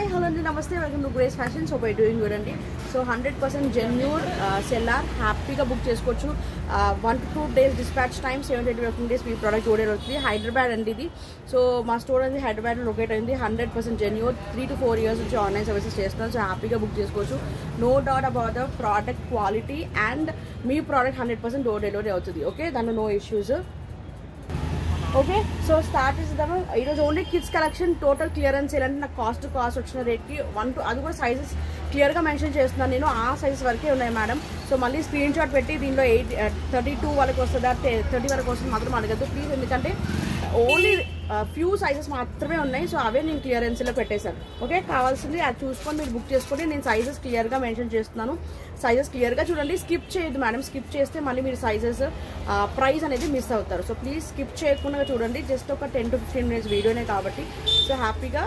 Hi, hello and namaste. Welcome to Grace Fashion. So, we're doing good and so 100% genuine seller. Happy ka book cheskochu. 1 to 2 days dispatch time, 7 to 8 working days. We product order అవుతుంది హైదరాబాద్ అండి ఇది. So మా store అనేది హైదరాబాద్ లో locate అయింది. 100% genuine. 3 to 4 years నుంచి online services చేస్తున్నాం. So హ్యాపీగా బుక్ చేసుకోవచ్చు. No doubt about the product quality and మీ ప్రోడక్ట్ 100% డోర్ డెలివరీ అవుతుంది. ఓకే, దాంట్లో no issues. Okay, so start చేద్దాము. ఈరోజు only kids collection total clearance ఏంటంటే నాకు కాస్ట్ వచ్చిన రేట్కి 1 to అది కూడా సైజెస్ క్లియర్గా మెన్షన్ చేస్తున్నాను నేను. ఆ సైజెస్ వరకే ఉన్నాయి మేడం. సో మళ్ళీ స్క్రీన్ షాట్ పెట్టి దీనిలో 32 వరకు వస్తుందా 30 వరకు వస్తుంది మాత్రం అడగద్దు ప్లీజ్, ఎందుకంటే ఓన్లీ ఫ్యూ సైజెస్ మాత్రమే ఉన్నాయి. సో అవే నేను క్లియరెన్స్లో పెట్టేశాను. ఓకే, కావాల్సింది అది చూసుకొని మీరు బుక్ చేసుకోండి. నేను సైజెస్ క్లియర్గా మెన్షన్ చేస్తున్నాను. సైజెస్ క్లియర్గా చూడండి, స్కిప్ చేయదు మేడం. స్కిప్ చేస్తే మళ్ళీ మీరు సైజెస్ ప్రైస్ అనేది మిస్ అవుతారు. సో ప్లీజ్ స్కిప్ చేయకుండా చూడండి. జస్ట్ ఒక 10 to 15 minutes వీడియోనే కాబట్టి సో హ్యాపీగా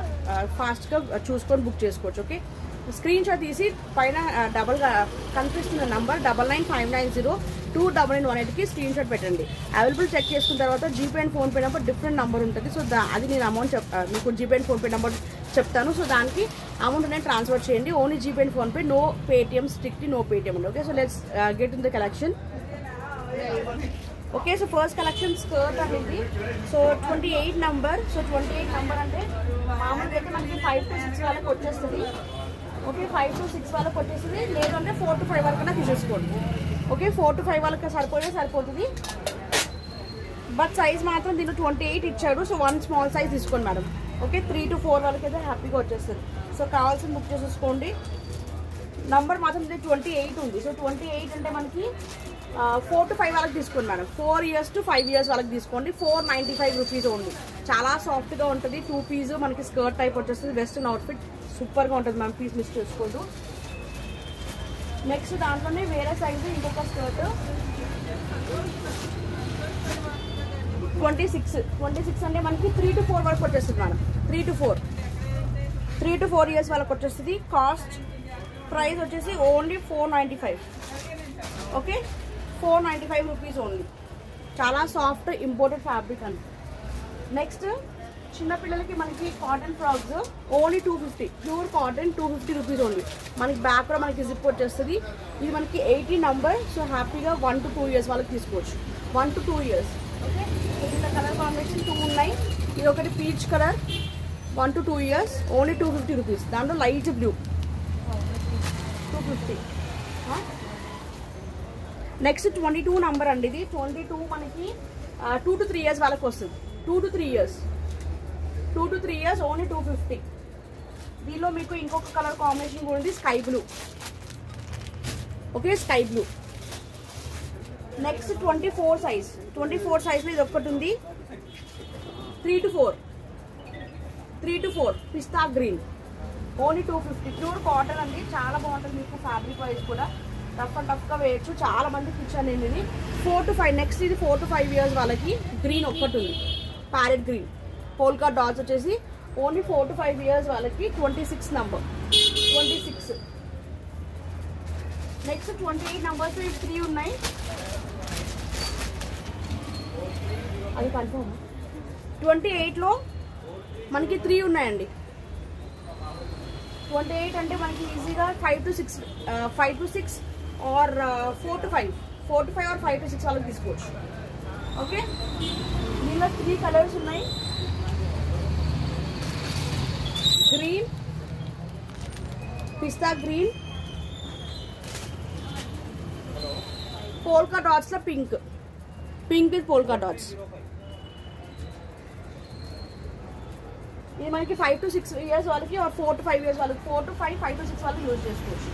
ఫాస్ట్గా చూసుకొని బుక్ చేసుకోవచ్చు. ఓకే, స్క్రీన్ షాట్ తీసి పైన డబల్గా కనిపిస్తున్న నంబర్ 9959029918కి స్క్రీన్ షాట్ పెట్టండి. అవైలబుల్ చెక్ చేసుకున్న తర్వాత GPay and PhonePe number different number ఉంటుంది. సో అది నేను అమౌంట్ మీకు జీపే అండ్ ఫోన్పే నెంబర్ చెప్తాను. సో దానికి అమౌంట్ అనేది ట్రాన్స్ఫర్ చేయండి. Only GPay and PhonePe, no Paytm, strictly no Paytm అండి. Okay, so let's get in the collection. Okay, so first collection skirt అనేది సో 28 నెంబర్. సో 28 నెంబర్ అంటే మామూలుగా అయితే మనకి 5 to 6 వాళ్ళకి వచ్చేస్తుంది. ఓకే, 5 to 6 వాళ్ళకి వచ్చేస్తుంది. లేదంటే 4 to 5 వరకైనా తీసేసుకోండి. ఓకే, 4 to 5 వాళ్ళకి సరిపోతుంది. బట్ సైజ్ మాత్రం దీనిలో 28 ఇచ్చాడు. సో 1 స్మాల్ సైజ్ తీసుకోండి మేడం. ఓకే, 3 to 4 వాళ్ళకి అయితే హ్యాపీగా వచ్చేస్తుంది. సో కావాల్సిన బుక్ చేసేసుకోండి. నంబర్ మాత్రం 28 ఉంది. సో 28 అంటే మనకి 4 to 5 వాళ్ళకి తీసుకోండి మేడం. 4 years to 5 years వాళ్ళకి తీసుకోండి. 495 రూపీస్ ఓన్లీ. చాలా సాఫ్ట్గా ఉంటుంది. 2 పీస్ మనకి స్కర్ట్ టైప్ వచ్చేస్తుంది. వెస్టర్న్ అవుట్ఫిట్ సూపర్గా ఉంటుంది మ్యామ్. పీస్ మిస్ చేసుకోవద్దు. నెక్స్ట్ దాంట్లోనే వేరే సైజు ఇంకొక స్కర్ట్ 26 అంటే మనకి 3 to 4 వరకు వచ్చేస్తుంది మేడం. 3 to 4 years వాళ్ళకి వచ్చేస్తుంది. కాస్ట్ ప్రైస్ వచ్చేసి ఓన్లీ 495. Okay, 495 rupees only. చాలా సాఫ్ట్ ఇంపోర్టెడ్ ఫ్యాబ్రిక్ అండి. నెక్స్ట్ చిన్నపిల్లలకి మనకి cotton frocks only 250. Pure cotton 250 rupees only. మనకి బ్యాక్ కూడా మనకి జిప్ వచ్చేస్తుంది. ఇది మనకి 80 నెంబర్. సో హ్యాపీగా 1 to 2 years వాళ్ళకి తీసుకోవచ్చు. 1 to 2 years. ఓకే, ఇందులో కలర్ కాంబినేషన్ 2 ఉన్నాయి. ఇది ఒకటి peach colour 1 to 2 years only 250 rupees. దాంట్లో లైట్ బ్లూ 250. నెక్స్ట్ 22 నెంబర్ అండి. ఇది 22 మనకి 2 to 3 years వాళ్ళకి వస్తుంది. 2 to 3 years ఓన్లీ 250. దీనిలో మీకు ఇంకొక కలర్ కాంబినేషన్ కూడా ఉంది, sky blue. Okay, sky blue. Next 24 సైజ్లో ఇది ఒక్కటి ఉంది. 3 to 4 pista green only 250. Pure cotton అండి, చాలా బాగుంటుంది. మీకు ఫ్యాబ్రిక్ వైజ్ కూడా టఫ్గా వేయచ్చు. చాలా మందికి ఇచ్చాను నేను ఇది. 4 to 5. నెక్స్ట్ ఇది 4 to 5 years వాళ్ళకి గ్రీన్ ఒక్కటి ఉంది, ప్యారెట్ గ్రీన్. పోల్కా డాట్స్ వచ్చేసి ఓన్లీ 4 to 5 years వాళ్ళకి 26 నెంబర్ 26. నెక్స్ట్ 28 నెంబర్స్ 3 ఉన్నాయి. అది కన్ఫర్మ్. 28లో మనకి 3 ఉన్నాయండి. 28 అంటే మనకి ఈజీగా 5 to 6 or 4 to 5 or 5 to 6 వాళ్ళకి తీసుకోవచ్చు. ఓకే, దీనిలో 3 కలర్స్ ఉన్నాయి. గ్రీన్, పిస్తా గ్రీన్, పోల్కా డాట్స్ లో పింక్ విత్ పోల్కా డాట్స్. ఇది మనకి 5 to 6 years వాళ్ళకి ఆర్ 4 to 5 years వాళ్ళకి 4 to 5 to 6 వాళ్ళకి యూజ్ చేసుకోవచ్చు.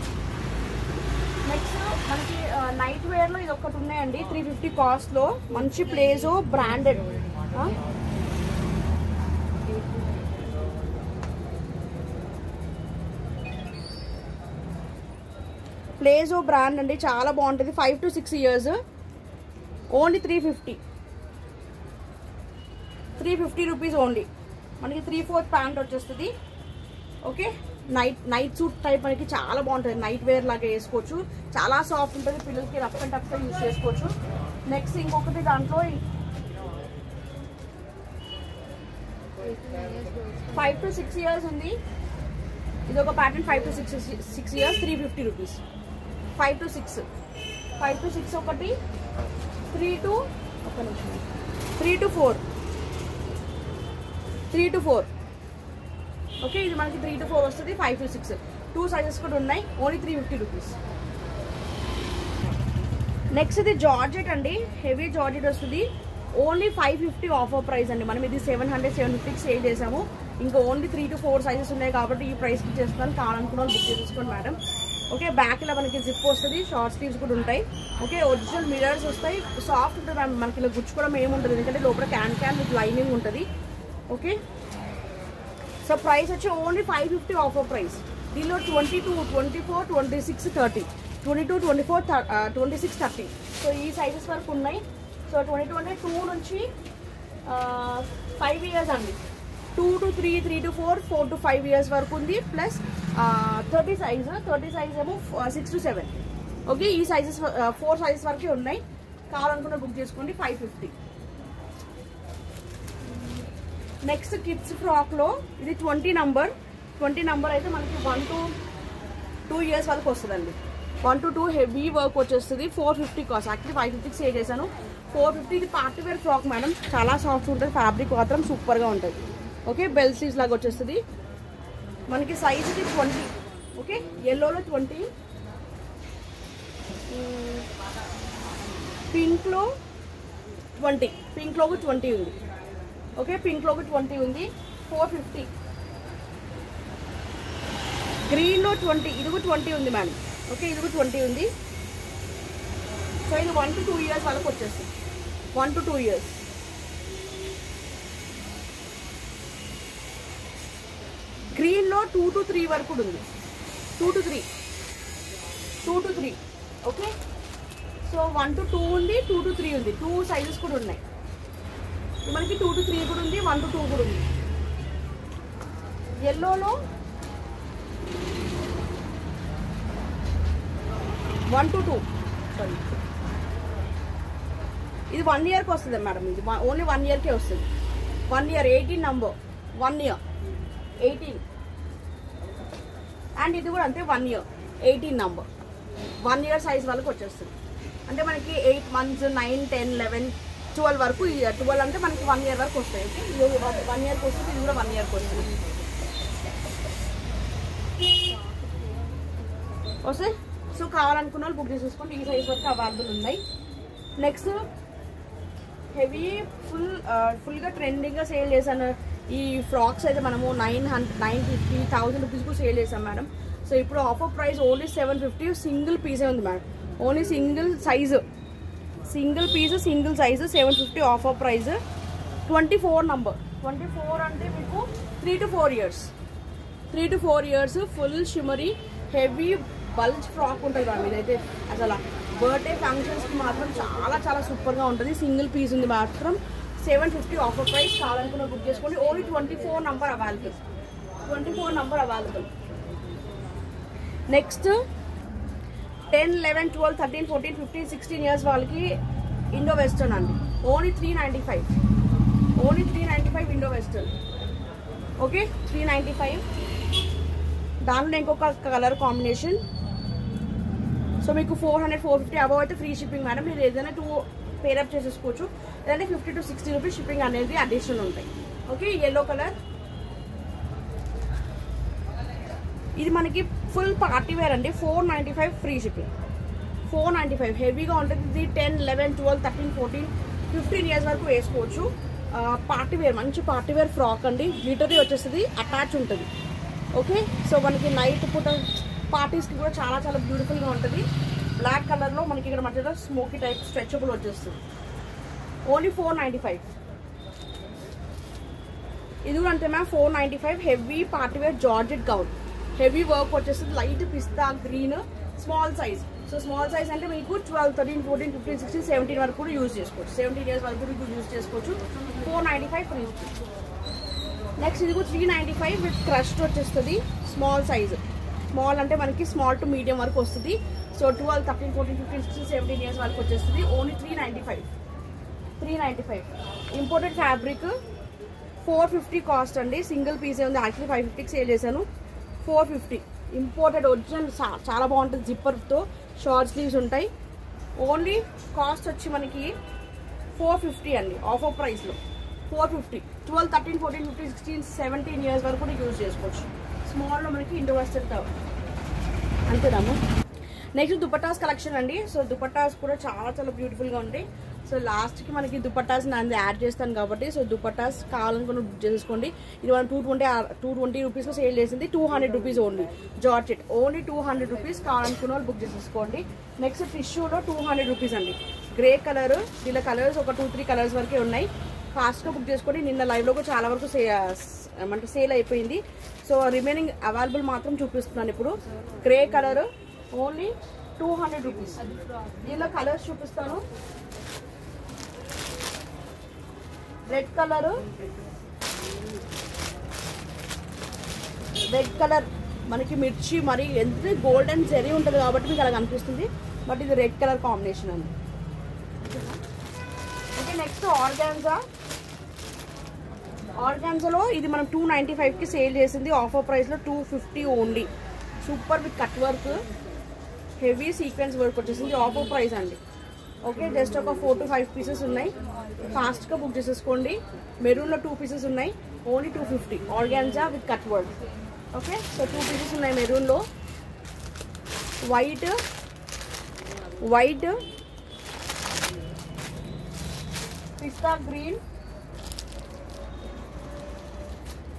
నెక్స్ట్ మనకి నైట్ వేర్లో ఇది ఒకటి ఉన్నాయండి. 350 కాస్ట్లో మంచి ప్లేజో బ్రాండెడ్. ప్లేజో బ్రాండ్ అండి, చాలా బాగుంటుంది. 5 to 6 years only 350 rupees only. మనకి 3/4 ప్యాంట్ వచ్చేస్తుంది. ఓకే, నైట్ సూట్ టైప్ మనకి చాలా బాగుంటుంది. నైట్ వేర్ లాగా వేసుకోవచ్చు. చాలా సాఫ్ట్ ఉంటుంది. పిల్లలకి రఫ్ అండ్ టఫ్గా యూజ్ చేసుకోవచ్చు. నెక్స్ట్ ఇంకొకటి దాంట్లో 5 to 6 years ఉంది. ఇది ఒక pattern 5 to 6 years 350 rupees. 5 to 6 ఒకటి, 3 to 4 ఓకే. ఇది మనకి 3 to 4 వస్తుంది. 5 to 6 2 సైజెస్ కూడా ఉన్నాయి. Only 350 rupees. నెక్స్ట్ ఇది జార్జెట్ అండి, హెవీ జార్జెట్ వస్తుంది. ఓన్లీ 550 ఆఫర్ ప్రైస్ అండి. మనం ఇది 700-750కి సేల్ చేసాము. ఇంకా ఓన్లీ 3 to 4 సైజెస్ ఉన్నాయి కాబట్టి ఈ ప్రైస్కి చేస్తున్నాను. కావాలనుకున్న వాళ్ళు బుక్ చేసేసుకోండి మేడం. ఓకే, బ్యాక్ ఇలా మనకి జిప్ వస్తుంది, షార్ట్ స్లీవ్స్ కూడా ఉంటాయి. ఓకే, ఒరిజినల్ మిరర్స్ వస్తాయి, సాఫ్ట్ ఉంటుంది మ్యామ్. మనకి ఇలా గుచ్చుకోవడం ఏముంటుంది, ఎందుకంటే లోపల క్యాన్ విత్ లైనింగ్ ఉంటుంది. ఓకే, సో ప్రైస్ వచ్చి ఓన్లీ 550 ఆఫర్ ప్రైస్. దీనిలో 22, 24, 26, 30, 22, 24, 26, 30. సో ఈ సైజెస్ వరకు ఉన్నాయి. సో 22 అంటే 2 నుంచి 5 years అండి. 2 to 3, 3 to 4, 4 to 5 years వరకు ఉంది. ప్లస్ 30 సైజ్ ఏమో 6 to 7. ఓకే, ఈ సైజెస్ 4 సైజెస్ వరకే ఉన్నాయి. కావాలనుకున్న బుక్ చేసుకోండి. 550. నెక్స్ట్ కిడ్స్ ఫ్రాక్లో ఇది 20 నంబర్ అయితే మనకి 1 to 2 years వరకు వస్తుందండి. 1 to 2 హెవీ వర్క్ వచ్చేస్తుంది. 450 కాస్ట్. యాక్చువల్లీ 550కి సేల్ చేశాను. 450. ఇది పార్టీ వేర్ ఫ్రాక్ మేడం, చాలా సాఫ్ట్ ఉంటుంది, ఫ్యాబ్రిక్ మాత్రం సూపర్గా ఉంటుంది. ఓకే, బెల్ స్లీవ్స్ లాగా వచ్చేస్తుంది. మనకి సైజ్ ఇది 20. ఓకే, ఎల్లోలో 20, పింక్లో 20, పింక్లో 20 ఉంది. ఓకే, పింక్లో 20 ఉంది. 450. గ్రీన్లో 20, ఇది 20 ఉంది మేడం. ఓకే, ఇది 20 ఉంది. సో ఇది 1 to 2 years వాళ్ళకి వచ్చేస్తుంది. 1 to 2 years. గ్రీన్లో 2 to 3 వరకు ఉంది. 2 to 3. ఓకే, సో 1 to 2 ఉంది, 2 to 3 ఉంది. 2 సైజెస్ కూడా ఉన్నాయి మనకి. 2 to 3 కూడా ఉంది, 1 to 2 కూడా ఉంది. ఎల్లోలో 1 to 2, సారీ, ఇది 1 yearకి వస్తుంది మేడం. ఇది ఓన్లీ 1 yearకే వస్తుంది. 1 year 18 నంబర్, 1 year 18. అండ్ ఇది కూడా అంతే, 1 year 18 నంబర్. 1 year సైజ్ వాళ్ళకి వచ్చేస్తుంది. అంటే మనకి 8 months, 9, 10, 11, 12 వరకు. 12 అంటే మనకి 1 year వరకు వస్తాయి. ఓకే, ఇది 1 yearకి వస్తుంది, ఇది కూడా 1 yearకి వస్తుంది. వస్తే సో కావాలనుకున్న వాళ్ళు బుక్ చేసేసుకోండి. ఈ సైజ్ వరకు అవైలబుల్ ఉన్నాయి. నెక్స్ట్ హెవీ ఫుల్గా ట్రెండింగ్గా సేల్ చేశాను ఈ ఫ్రాక్స్ అయితే మనము 950, 1000 రూపీస్కు సేల్ చేసాం మేడం. సో ఇప్పుడు ఆఫర్ ప్రైస్ ఓన్లీ 750. సింగిల్ పీసే ఉంది madam. Only single size 750 offer price. 24 number. 24 అంటే మీకు 3 to 4 years. 3 to 4 years full shimmery heavy bulge frock ఉంటుంది మేడం. ఇదైతే అసలు బర్త్డే ఫంక్షన్స్కి మాత్రం చాలా చాలా సూపర్గా ఉంటుంది. సింగిల్ పీస్ ఉంది మాత్రం. 750 ఆఫర్ ప్రైస్. కావాలనుకున్న బుక్ చేసుకోండి. Only 24 number available. Next 10, 11, 12, 13, 14, 15, 16 years వాళ్ళకి ఇండో వెస్టర్న్ అండి. Only 395 Indo western. ఓకే, 395. దానిలో ఇంకొక కలర్ కాంబినేషన్. సో మీకు 400, 450 అబవ్ అయితే ఫ్రీ షిప్పింగ్ మేడం. మీరు ఏదైనా 2 పేరప్ చేసేసుకోవచ్చు. లేదంటే 50 to 60 రూపీస్ షిప్పింగ్ అనేది అడిషనల్ ఉంటాయి. Okay, yellow colour. ఇది మనకి ఫుల్ పార్టీ వేర్ అండి. 495 ఫ్రీ షిప్పింగ్. 495 హెవీగా ఉంటుంది. ఇది 10, 11, 12, 13, 14, 15 years వరకు వేసుకోవచ్చు. పార్టీ వేర్, మంచి పార్టీ వేర్ ఫ్రాక్ అండి. గ్లిటరీ వచ్చేస్తుంది, అటాచ్ ఉంటుంది. ఓకే, సో మనకి నైట్ పూట పార్టీస్కి కూడా చాలా చాలా బ్యూటిఫుల్గా ఉంటుంది. బ్లాక్ కలర్లో మనకి ఇక్కడ మధ్యలో స్మోకీ టైప్ స్ట్రెచబుల్ వచ్చేస్తుంది. ఓన్లీ 495. ఇది కూడా అంతే ma'am, 495. Heavy party wear georgette gown. Heavy work వచ్చేస్తుంది. Light pista green, small size. So small size అంటే మీకు 12, 13, 14, 15, 16, 17 వరకు కూడా యూజ్ చేసుకోవచ్చు. 17 years వరకు కూడా యూజ్ చేసుకోవచ్చు. 495 ఫ్రీ. నెక్స్ట్ ఇది కూడా 395 విత్ క్రష్డ్ వచ్చేస్తుంది. Small size. స్మాల్ అంటే మనకి స్మాల్ టు మీడియం వరకు వస్తుంది. సో 12, 13, 14, 15, 16, 17 years వరకు వచ్చేస్తుంది. ఓన్లీ 395. Imported fabric. 450 కాస్ట్ అండి. సింగిల్ పీసే ఉంది. యాక్చువల్లీ 550కి సేల్ చేశాను. 450 ఇంపోర్టెడ్ ఒరిజినల్ చాలా బాగుంటుంది. జిప్పర్తో షార్ట్ స్లీవ్స్ ఉంటాయి. ఓన్లీ కాస్ట్ వచ్చి మనకి 450 అండి. ఆఫర్ ప్రైస్లో 450. 12, 13, 14, 15, 16, 17 ఇయర్స్ వరకు కూడా యూజ్ చేసుకోవచ్చు. స్మాల్లో మనకి ఇండో వెస్టర్న్ అంతేనాము. నెక్స్ట్ దుపట్టాస్ కలెక్షన్ అండి. సో దుపట్టాస్ కూడా చాలా బ్యూటిఫుల్గా ఉంటాయి. సో లాస్ట్కి మనకి దుపట్టాస్ నేను యాడ్ చేస్తాను కాబట్టి సో దుపట్టాస్ కావాలనుకుని బుక్ చేసుకోండి. ఇది మనం 220 రూపీస్లో సేల్ చేసింది. 200 rupees only. Georgette only 200 rupees. కావాలనుకున్న వాళ్ళు బుక్ చేసేసుకోండి. నెక్స్ట్ టిష్యూలో 200 రూపీస్ అండి. గ్రే కలర్, ఇలా కలర్స్ ఒక 2-3 కలర్స్ వరకే ఉన్నాయి. ఫాస్ట్గా బుక్ చేసుకోండి. నిన్న లైవ్లో కూడా చాలా వరకు అంటే సేల్ అయిపోయింది. సో రిమైనింగ్ అవైలబుల్ మాత్రం చూపిస్తున్నాను ఇప్పుడు. Grey colour only 200 rupees. దీనిలో కలర్స్ చూపిస్తాను. రెడ్ కలర్ మనకి మిర్చి మరి ఎంత గోల్డెన్ జెరీ ఉంటుంది కాబట్టి మీకు అలా కనిపిస్తుంది. బట్ ఇది రెడ్ కలర్ కాంబినేషన్ అండి. ఓకే నెక్స్ట్ ఆర్గాన్జాలో ఇది మనం 295కి సేల్ చేసింది. ఆఫర్ ప్రైస్లో 250 only. Super with cut work, heavy sequence work వచ్చేసింది. ఆఫర్ ప్రైస్ అండి. ఓకే జస్ట్ ఒక 4 to 5 పీసెస్ ఉన్నాయి. ఫాస్ట్గా బుక్ చేసేసుకోండి. మెరూన్లో 2 పీసెస్ ఉన్నాయి. Only 250. Organza with cut work. Okay so 2 pieces ఉన్నాయి మెరూన్లో. వైట్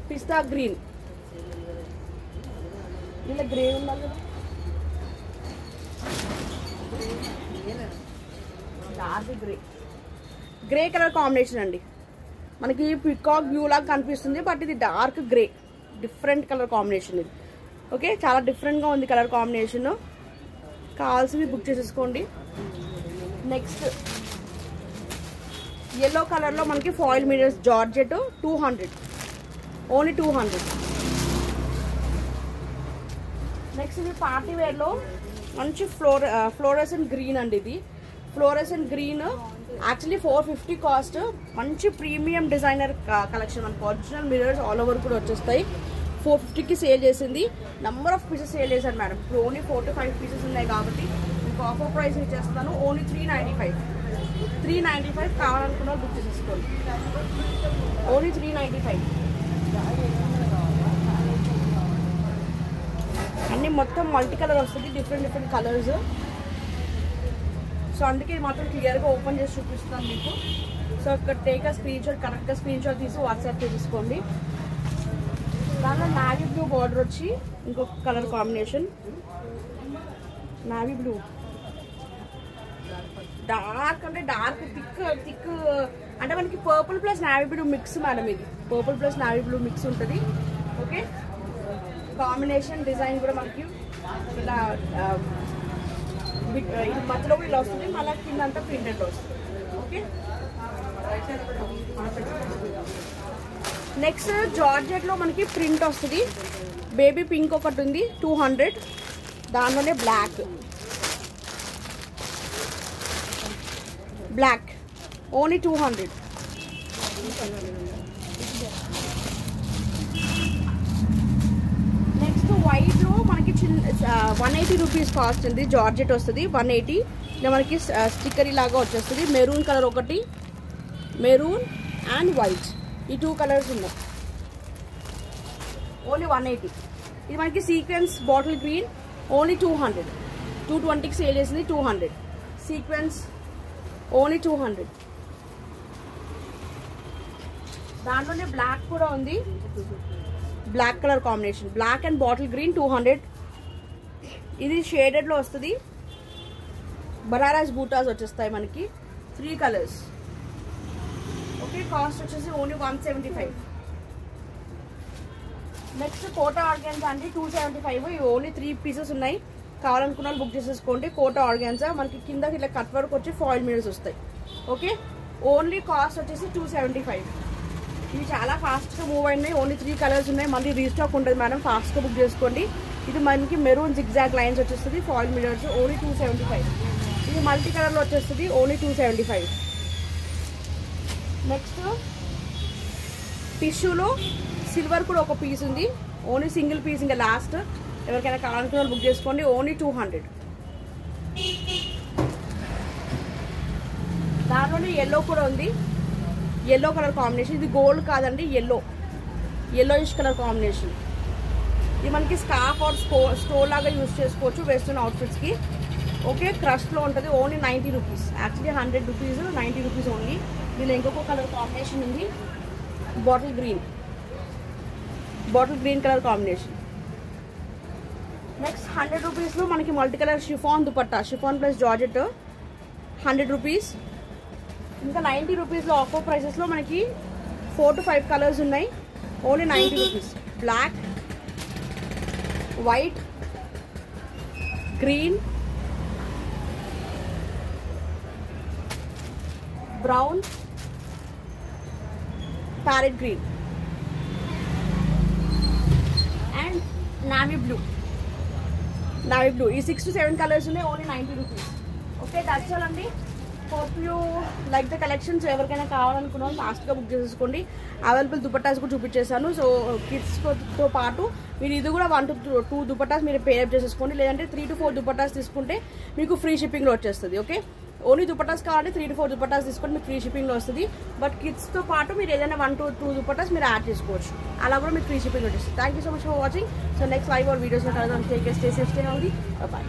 పిస్తా గ్రీన్ ఇలా గ్రే ఉండాలి కదా. డార్క్ గ్రే కలర్ కాంబినేషన్ అండి. మనకి పికాక్ వ్యూ లాగా కనిపిస్తుంది బట్ ఇది dark grey, different colour combination ఇది. ఓకే చాలా డిఫరెంట్గా ఉంది కలర్ కాంబినేషన్. కావాల్సింది బుక్ చేసేసుకోండి. నెక్స్ట్ ఎల్లో కలర్లో మనకి foil mirrors georgette 200 only 200. Next ఇది పార్టీ వేర్లో మంచి ఫ్లోరెసెంట్ గ్రీన్ అండి. ఇది ఫ్లోరెసెంట్ గ్రీన్ యాక్చువల్లీ 450 కాస్ట్. మంచి ప్రీమియం డిజైనర్ కలెక్షన్. మనకు ఒరిజినల్ మిరర్స్ ఆల్ ఓవర్ కూడా వచ్చేస్తాయి. 450కి సేల్ చేసింది. నెంబర్ ఆఫ్ పీసెస్ సేల్ చేశారు మేడం. ఇప్పుడు ఓన్లీ 4 to 5 పీసెస్ ఉన్నాయి కాబట్టి మీకు ఆఫర్ ప్రైస్ ఇచ్చేస్తాను. ఓన్లీ 395 కావాలనుకున్న బుక్ చేసేసుకోండి. ఓన్లీ 395. అన్నీ మొత్తం మల్టీ కలర్ వస్తుంది. Different colours. సో అందుకే ఇది మాత్రం క్లియర్గా ఓపెన్ చేసి చూపిస్తాను మీకు. సో ఇక్కడ టేక్ స్క్రీన్ షాట్, కరెక్ట్గా స్క్రీన్ షాట్ తీసి వాట్సాప్ చేసేసుకోండి. దానిలో నావీ బ్లూ బార్డర్ వచ్చి ఇంకొక colour combination navy blue. Dark అంటే డార్క్ థిక్ అంటే మనకి purple plus navy blue mix madam. ఇది purple plus navy blue mix ఉంటుంది. ఓకే కాంబినేషన్ డిజైన్ కూడా మనకి ఇలా ఇది మధ్యలో కూడా ఇలా వస్తుంది. మళ్ళీ కింద అంతా ప్రింటెడ్ వస్తుంది. ఓకే నెక్స్ట్ జార్జెట్లో మనకి ప్రింట్ వస్తుంది. బేబీ పింక్ ఒకటి ఉంది 200. దానిలోనే బ్లాక్ ఓన్లీ 200. నెక్స్ట్ వైట్లో మనకి 180 రూపీస్ కాస్ట్ ఉంది. జార్జెట్ వస్తుంది 180. ఇలా మనకి స్టిక్కర్ లాగా వచ్చేస్తుంది. మెరూన్ కలర్ ఒకటి, మెరూన్ అండ్ వైట్, ఈ 2 కలర్స్ ఉన్నాయి. ఓన్లీ 180. ఇది మనకి సీక్వెన్స్ బాటిల్ గ్రీన్ ఓన్లీ 200. 220కి సేల్ చేసింది. 200 సీక్వెన్స్ ఓన్లీ 200. దాంట్లోనే బ్లాక్ కూడా ఉంది. Black colour combination, black and bottle green 200. ఇది షేడెడ్లో వస్తుంది. బనారస్ బూటాస్ వచ్చేస్తాయి మనకి 3 కలర్స్. ఓకే కాస్ట్ వచ్చేసి ఓన్లీ 175. నెక్స్ట్ కోటా ఆర్గాన్జా అండి 275. ఇవి ఓన్లీ 3 పీసెస్ ఉన్నాయి. కావాలనుకున్న వాళ్ళు బుక్ చేసేసుకోండి. కోటా ఆర్గాన్జా మనకి కింద ఇట్లా కట్ వర్క్ వచ్చి ఫాయిల్ మిరర్స్ వస్తాయి. ఓకే ఓన్లీ కాస్ట్ వచ్చేసి 275. ఇవి చాలా ఫాస్ట్గా మూవ్ అయినాయి. ఓన్లీ 3 కలర్స్ ఉన్నాయి. మళ్ళీ రీస్టాక్ ఉంటుంది మేడం. ఫాస్ట్గా బుక్ చేసుకోండి. ఇది మనకి మెరూన్ జిగ్జాగ్ లైన్స్ వచ్చేస్తుంది. Foil mirrors only 275. ఇది మల్టీ కలర్లో వచ్చేస్తుంది. ఓన్లీ 275. నెక్స్ట్ టిష్యూలో సిల్వర్ కూడా ఒక పీస్ ఉంది. Only single piece. ఇంకా లాస్ట్ ఎవరికైనా కావాలనుకున్న బుక్ చేసుకోండి. ఓన్లీ 200. దాంట్లోనే ఎల్లో కూడా ఉంది. Yellow colour combination. ఇది గోల్డ్ కాదండి, ఎల్లోయిష్ కలర్ కాంబినేషన్. ఇది మనకి స్కార్ఫ్ ఆర్ స్టోర్ లాగా యూజ్ చేసుకోవచ్చు వెస్ట్రన్ అవుట్ఫిట్స్కి. ఓకే, క్రష్లో ఉంటుంది. Only 90 rupees. Actually 100 rupees, 90 rupees only. దీనిలో ఇంకొక కలర్ కాంబినేషన్ ఉంది, bottle green colour combination. Next 100 రూపీస్లో మనకి multi colour chiffon dupatta, chiffon plus georgette, 100 rupees. ఇంకా 90 రూపీస్లో ఆఫర్ ప్రైసెస్లో మనకి 4 to 5 కలర్స్ ఉన్నాయి. Only 90 rupees. Black, white, green, brown, parrot green and navy blue. ఈ 6 to 7 కలర్స్ ఉన్నాయి. Only 90 rupees. Okay, that's all అండి. Hope you like the collections. ఎవరికైనా కావాలనుకున్న వాళ్ళు ఫాస్ట్గా బుక్ చేసేసుకోండి. అవైలబుల్ దుపట్టాస్ కూడా చూపించేసాను. సో కిడ్స్తో పాటు మీరు ఇది కూడా 1 to 2 దుపట్టాస్ మీరు పేరప్ చేసేసుకోండి. లేదంటే 3 to 4 దుపట్టాస్ తీసుకుంటే మీకు ఫ్రీ షిప్పింగ్లో వచ్చేస్తుంది. ఓకే, ఓన్లీ దుపట్టాస్ కావాలంటే 3 to 4 దుపట్టాస్ తీసుకుంటే మీకు ఫ్రీ షిప్పింగ్లో వస్తుంది. బట్ కిడ్స్తో పాటు మీరు ఏదైనా 1 to 2 దుపట్టాస్ మీరు యాడ్ చేసుకోవచ్చు. అలా కూడా మీకు ఫ్రీ షిప్పింగ్ వచ్చేస్తుంది. Thank you so much for watching. So next live are వీడియోస్లో కలుద్దాం. Take care, stay safe, stay healthy. By.